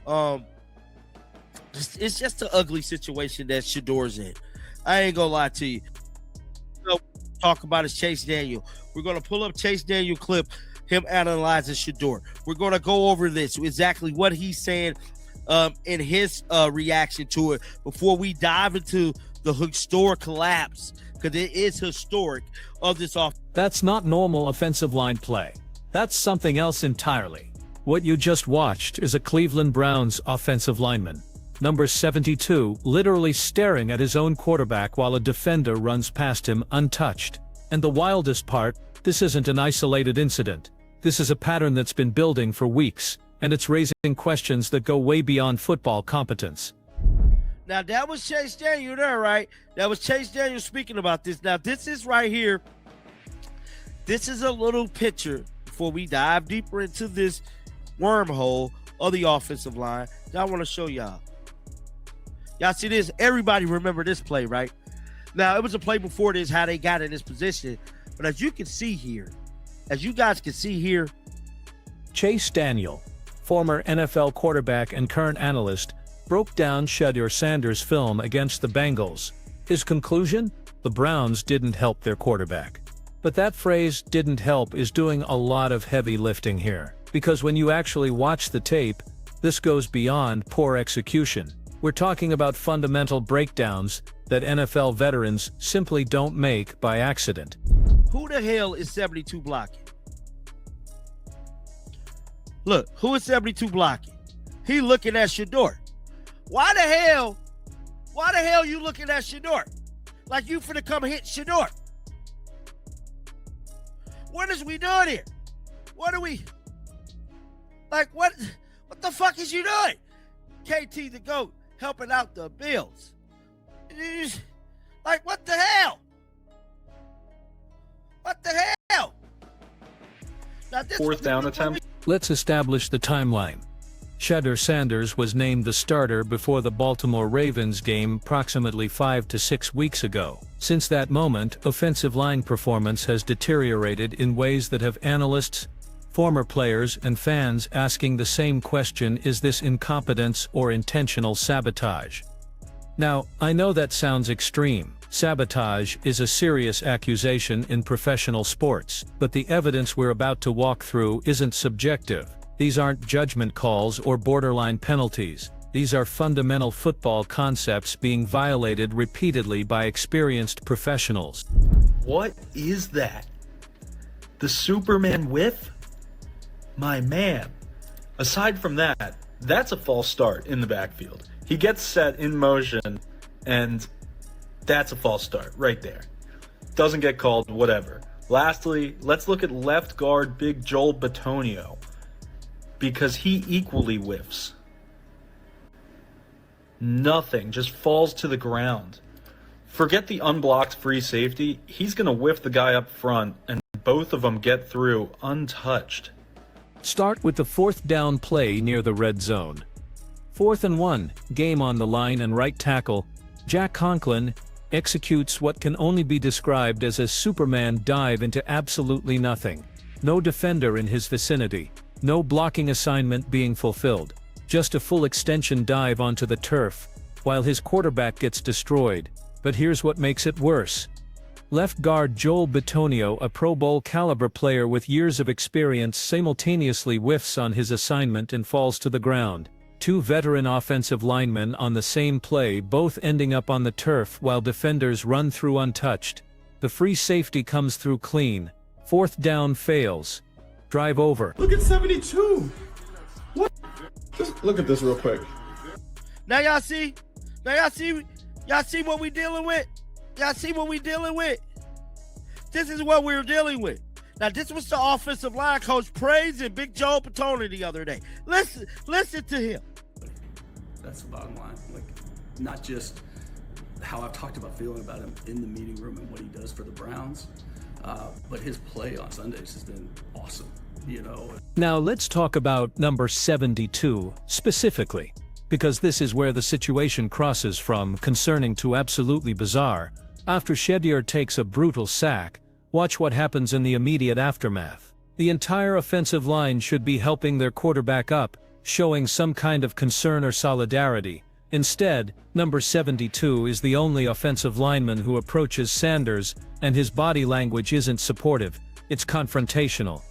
y'all. It's just an ugly situation that Shedeur's in. I ain't gonna lie to you. Talk about is Chase Daniel. We're gonna pull up Chase Daniel clip, him analyzing Shedeur. We're gonna go over this, exactly what he's saying in his reaction to it before we dive into the historic collapse, because it is historic, of this off. That's not normal offensive line play. That's something else entirely. What you just watched is a Cleveland Browns offensive lineman, number 72, literally staring at his own quarterback while a defender runs past him untouched. And the wildest part, this isn't an isolated incident. This is a pattern that's been building for weeks, and it's raising questions that go way beyond football competence. Now that was Chase Daniel there, right? That was Chase Daniel speaking about this. Now this is right here. This is a little picture before we dive deeper into this wormhole of the offensive line that I want to show y'all. Y'all see this? Everybody remember this play, right? Now, it was a play before this, how they got in this position. But as you can see here, as you guys can see here, Chase Daniel, former NFL quarterback and current analyst, broke down Shedeur Sanders' film against the Bengals. His conclusion? The Browns didn't help their quarterback. But that phrase, "didn't help," is doing a lot of heavy lifting here. Because when you actually watch the tape, this goes beyond poor execution. We're talking about fundamental breakdowns that NFL veterans simply don't make by accident. Who the hell is 72 blocking? Look, who is 72 blocking? He looking at Shedeur. Why the hell you looking at Shedeur? Like you finna come hit Shedeur. What is we doing here? What are we? Like what the fuck is you doing? KT the GOAT helping out the Bills. Like what the hell? What the hell? Now, this fourth down attempt. Let's establish the timeline. Shedeur Sanders was named the starter before the Baltimore Ravens game approximately 5 to 6 weeks ago. Since that moment, offensive line performance has deteriorated in ways that have analysts, former players, and fans asking the same question: is this incompetence or intentional sabotage? Now, I know that sounds extreme. Sabotage is a serious accusation in professional sports, but the evidence we're about to walk through isn't subjective. These aren't judgment calls or borderline penalties. These are fundamental football concepts being violated repeatedly by experienced professionals. What is that? The Superman whiff? My man. Aside from that, that's a false start in the backfield. He gets set in motion, and that's a false start right there. Doesn't get called, whatever. Lastly, let's look at left guard big Joel Bitonio, because he equally whiffs. Nothing, just falls to the ground. Forget the unblocked free safety, he's going to whiff the guy up front, and both of them get through untouched. Start with the fourth down play near the red zone. 4th and 1, game on the line, and right tackle Jack Conklin executes what can only be described as a Superman dive into absolutely nothing. No defender in his vicinity, no blocking assignment being fulfilled, just a full extension dive onto the turf, while his quarterback gets destroyed. But here's what makes it worse. Left guard Joel Bitonio, a Pro Bowl caliber player with years of experience, simultaneously whiffs on his assignment and falls to the ground. Two veteran offensive linemen on the same play, both ending up on the turf while defenders run through untouched. The free safety comes through clean. 4th down fails. Drive over. Look at 72. What? Just look at this real quick. Now y'all see? Y'all see what we dealing with? Y'all see what we dealing with? This is what we're dealing with. Now, this was the offensive line coach praising Big Joel Bitonio the other day. Listen to him. That's the bottom line. Like, not just how I've talked about feeling about him in the meeting room and what he does for the Browns, but his play on Sundays has been awesome, you know. Now, let's talk about number 72 specifically, because this is where the situation crosses from concerning to absolutely bizarre. After Shedeur takes a brutal sack, watch what happens in the immediate aftermath. The entire offensive line should be helping their quarterback up. showing some kind of concern or solidarity. Instead, number 72 is the only offensive lineman who approaches Sanders, and his body language isn't supportive, it's confrontational.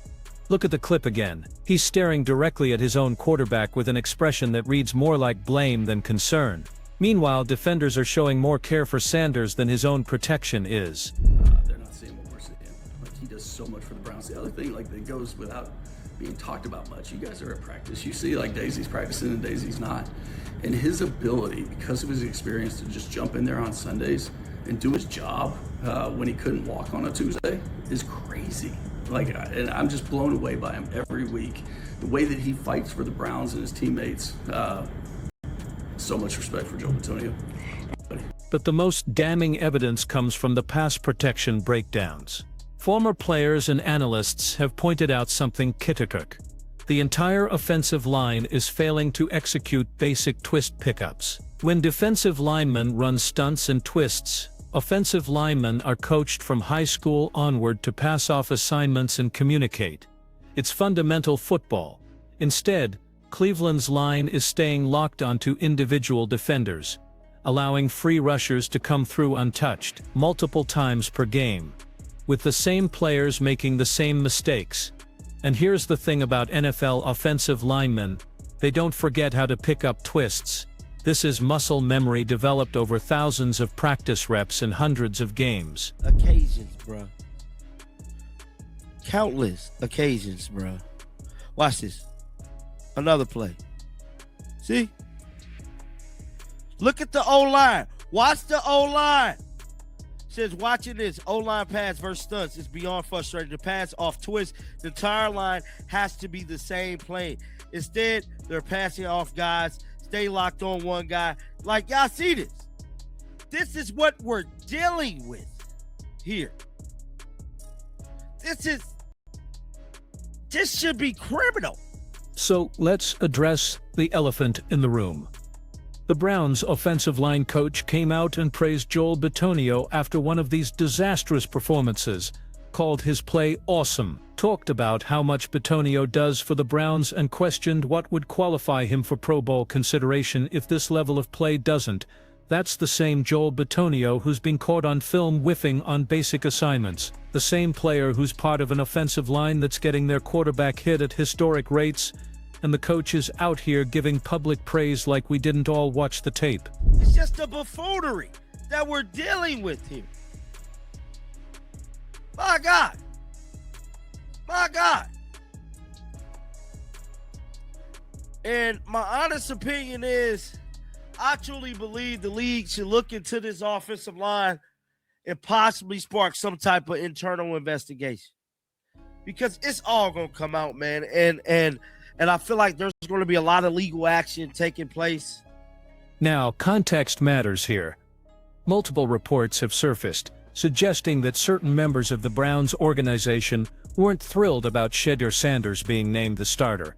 Look at the clip again. He's staring directly at his own quarterback with an expression that reads more like blame than concern. Meanwhile, defenders are showing more care for Sanders than his own protection is. They're not seeing what we're seeing. Like, he does so much for the Browns. The other thing, like, that goes without being talked about much. You guys are at practice. You see, like, days he's practicing and days he's not. And his ability, because of his experience, to just jump in there on Sundays and do his job when he couldn't walk on a Tuesday is crazy. Like, and I'm just blown away by him every week. The way that he fights for the Browns and his teammates. So much respect for Joel Bitonio. But the most damning evidence comes from the pass protection breakdowns. Former players and analysts have pointed out something critical. The entire offensive line is failing to execute basic twist pickups. When defensive linemen run stunts and twists, offensive linemen are coached from high school onward to pass off assignments and communicate. It's fundamental football. Instead, Cleveland's line is staying locked onto individual defenders, allowing free rushers to come through untouched multiple times per game, with the same players making the same mistakes. And here's the thing about NFL offensive linemen, they don't forget how to pick up twists. This is muscle memory developed over thousands of practice reps and hundreds of games. Occasions, bro. Countless occasions, bro. Watch this. Another play. See? Look at the O-line. Watch the O-line. Says watching this O-line pass versus stunts is beyond frustrating. The pass off twist, the entire line has to be the same plane. Instead, they're passing off guys, stay locked on one guy. Like, y'all see this? This is what we're dealing with here. This should be criminal. So let's address the elephant in the room. The Browns' offensive line coach came out and praised Joel Bitonio after one of these disastrous performances, called his play awesome, talked about how much Bitonio does for the Browns and questioned what would qualify him for Pro Bowl consideration if this level of play doesn't. That's the same Joel Bitonio who's been caught on film whiffing on basic assignments, the same player who's part of an offensive line that's getting their quarterback hit at historic rates, and the coach is out here giving public praise like we didn't all watch the tape. It's just a buffoonery that we're dealing with here. My God. My God. And my honest opinion is, I truly believe the league should look into this offensive line and possibly spark some type of internal investigation. Because it's all going to come out, man. And I feel like there's going to be a lot of legal action taking place. Now, context matters here. Multiple reports have surfaced, suggesting that certain members of the Browns organization weren't thrilled about Shedeur Sanders being named the starter.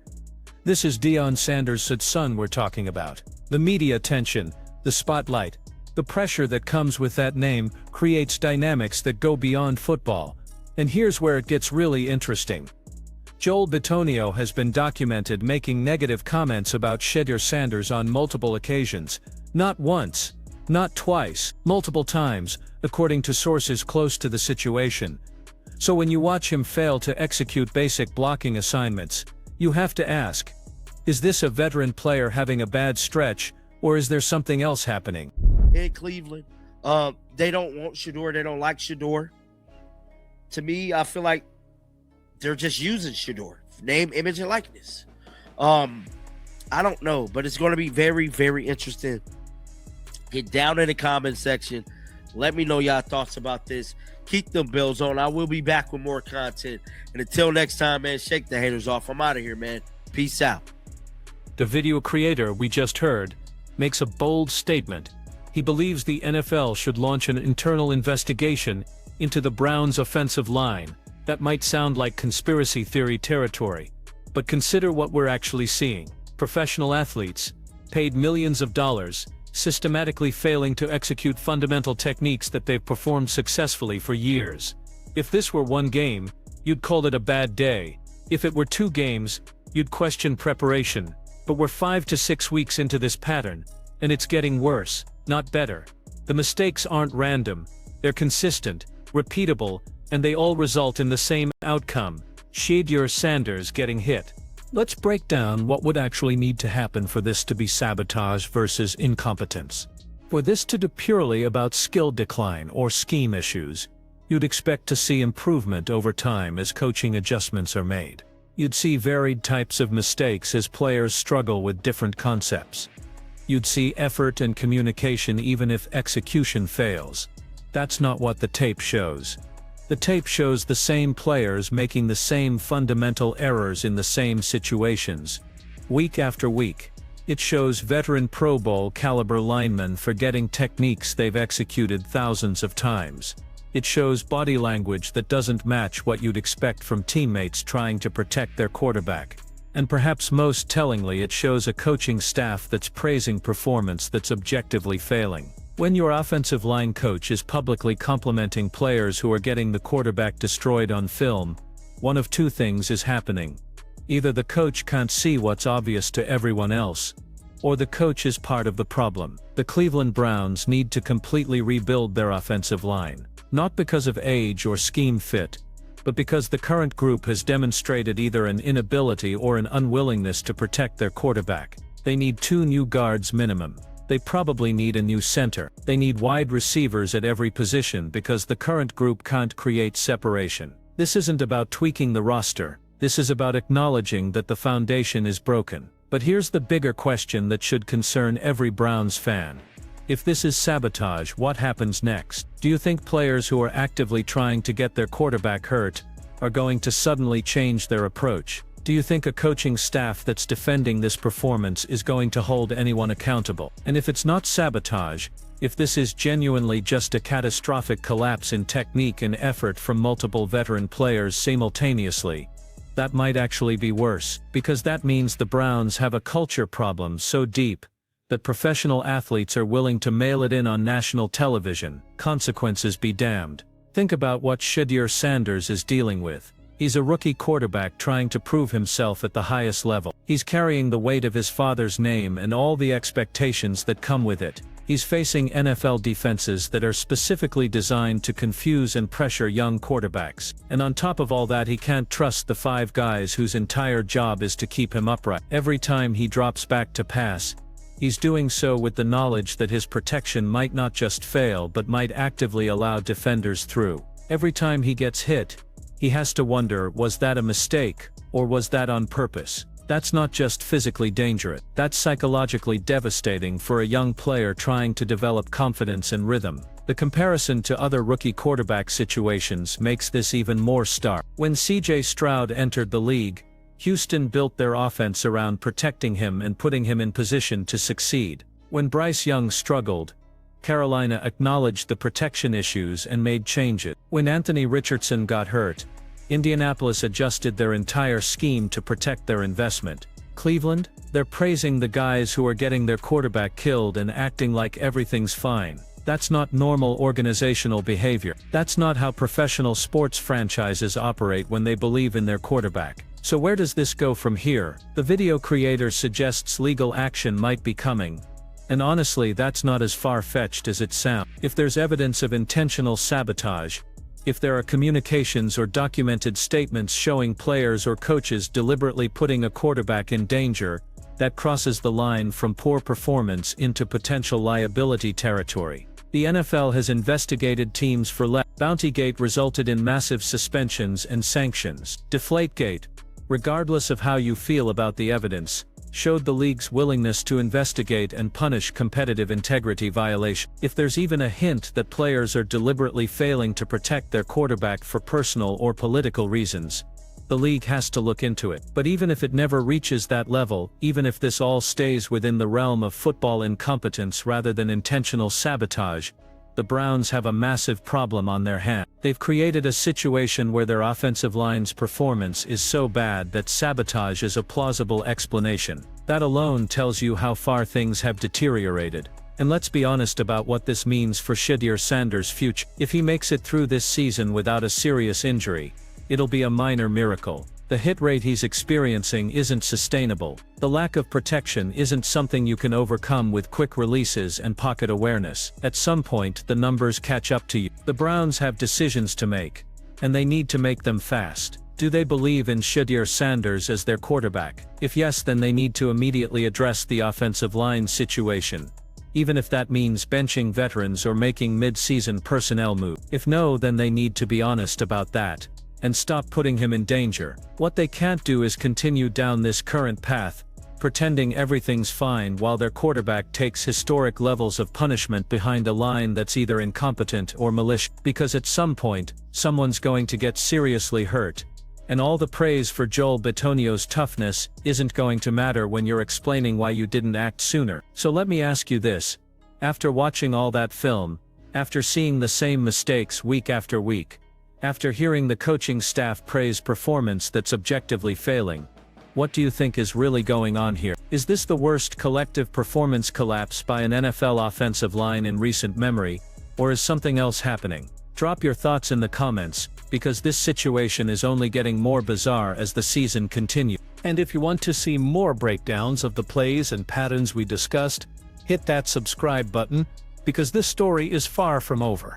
This is Deion Sanders' son we're talking about. The media attention, the spotlight, the pressure that comes with that name creates dynamics that go beyond football. And here's where it gets really interesting. Joel Bitonio has been documented making negative comments about Shedeur Sanders on multiple occasions. Not once, not twice, multiple times, according to sources close to the situation. So when you watch him fail to execute basic blocking assignments, you have to ask, is this a veteran player having a bad stretch, or is there something else happening? In Cleveland, they don't want Shedeur. They don't like Shedeur. To me, I feel like they're just using Shedeur. Name, image, and likeness. I don't know, but it's going to be very, very interesting. Get down in the comment section. Let me know y'all thoughts about this. Keep them bells on. I will be back with more content. And until next time, man, shake the haters off. I'm out of here, man. Peace out. The video creator we just heard makes a bold statement. He believes the NFL should launch an internal investigation into the Browns' offensive line. That might sound like conspiracy theory territory, but consider what we're actually seeing. Professional athletes, paid millions of dollars, systematically failing to execute fundamental techniques that they've performed successfully for years. If this were one game, you'd call it a bad day. If it were 2 games, you'd question preparation, But we're 5 to 6 weeks into this pattern, and it's getting worse, not better. The mistakes aren't random, they're consistent, repeatable, and they all result in the same outcome: Shedeur Sanders getting hit. Let's break down what would actually need to happen for this to be sabotage versus incompetence. For this to be purely about skill decline or scheme issues, you'd expect to see improvement over time as coaching adjustments are made. You'd see varied types of mistakes as players struggle with different concepts. You'd see effort and communication even if execution fails. That's not what the tape shows. The tape shows the same players making the same fundamental errors in the same situations, week after week. It shows veteran Pro Bowl caliber linemen forgetting techniques they've executed thousands of times. It shows body language that doesn't match what you'd expect from teammates trying to protect their quarterback. And perhaps most tellingly, it shows a coaching staff that's praising performance that's objectively failing. When your offensive line coach is publicly complimenting players who are getting the quarterback destroyed on film, one of two things is happening. Either the coach can't see what's obvious to everyone else, or the coach is part of the problem. The Cleveland Browns need to completely rebuild their offensive line, not because of age or scheme fit, but because the current group has demonstrated either an inability or an unwillingness to protect their quarterback. They need 2 new guards minimum. They probably need a new center. They need wide receivers at every position because the current group can't create separation. This isn't about tweaking the roster. This is about acknowledging that the foundation is broken. But here's the bigger question that should concern every Browns fan. If this is sabotage, what happens next? Do you think players who are actively trying to get their quarterback hurt are going to suddenly change their approach? Do you think a coaching staff that's defending this performance is going to hold anyone accountable? And if it's not sabotage, if this is genuinely just a catastrophic collapse in technique and effort from multiple veteran players simultaneously, that might actually be worse, because that means the Browns have a culture problem so deep that professional athletes are willing to mail it in on national television. Consequences be damned. Think about what Shedeur Sanders is dealing with. He's a rookie quarterback trying to prove himself at the highest level. He's carrying the weight of his father's name and all the expectations that come with it. He's facing NFL defenses that are specifically designed to confuse and pressure young quarterbacks. And on top of all that, he can't trust the 5 guys whose entire job is to keep him upright. Every time he drops back to pass, he's doing so with the knowledge that his protection might not just fail but might actively allow defenders through. Every time he gets hit, he has to wonder, was that a mistake, or was that on purpose? That's not just physically dangerous, that's psychologically devastating for a young player trying to develop confidence and rhythm. The comparison to other rookie quarterback situations makes this even more stark. When C.J. Stroud entered the league, Houston built their offense around protecting him and putting him in position to succeed. When Bryce Young struggled, Carolina acknowledged the protection issues and made changes. When Anthony Richardson got hurt, Indianapolis adjusted their entire scheme to protect their investment. Cleveland, they're praising the guys who are getting their quarterback killed and acting like everything's fine. That's not normal organizational behavior. That's not how professional sports franchises operate when they believe in their quarterback. So where does this go from here? The video creator suggests legal action might be coming. And honestly, that's not as far-fetched as it sounds. If there's evidence of intentional sabotage, if there are communications or documented statements showing players or coaches deliberately putting a quarterback in danger, that crosses the line from poor performance into potential liability territory. The NFL has investigated teams for Bountygate resulted in massive suspensions and sanctions. Deflategate, regardless of how you feel about the evidence, showed the league's willingness to investigate and punish competitive integrity violations. If there's even a hint that players are deliberately failing to protect their quarterback for personal or political reasons, the league has to look into it. But even if it never reaches that level, even if this all stays within the realm of football incompetence rather than intentional sabotage, the Browns have a massive problem on their hands. They've created a situation where their offensive line's performance is so bad that sabotage is a plausible explanation. That alone tells you how far things have deteriorated. And let's be honest about what this means for Shedeur Sanders' future. If he makes it through this season without a serious injury, it'll be a minor miracle. The hit rate he's experiencing isn't sustainable. The lack of protection isn't something you can overcome with quick releases and pocket awareness. At some point, the numbers catch up to you. The Browns have decisions to make, and they need to make them fast. Do they believe in Shedeur Sanders as their quarterback? If yes, then they need to immediately address the offensive line situation, even if that means benching veterans or making mid-season personnel moves. If no, then they need to be honest about that and stop putting him in danger. What they can't do is continue down this current path, pretending everything's fine while their quarterback takes historic levels of punishment behind a line that's either incompetent or malicious, because at some point, someone's going to get seriously hurt, and all the praise for Joel Bitonio's toughness isn't going to matter when you're explaining why you didn't act sooner. So let me ask you this. After watching all that film, after seeing the same mistakes week after week, after hearing the coaching staff praise performance that's objectively failing, what do you think is really going on here? Is this the worst collective performance collapse by an NFL offensive line in recent memory, or is something else happening? Drop your thoughts in the comments, because this situation is only getting more bizarre as the season continues. And if you want to see more breakdowns of the plays and patterns we discussed, hit that subscribe button, because this story is far from over.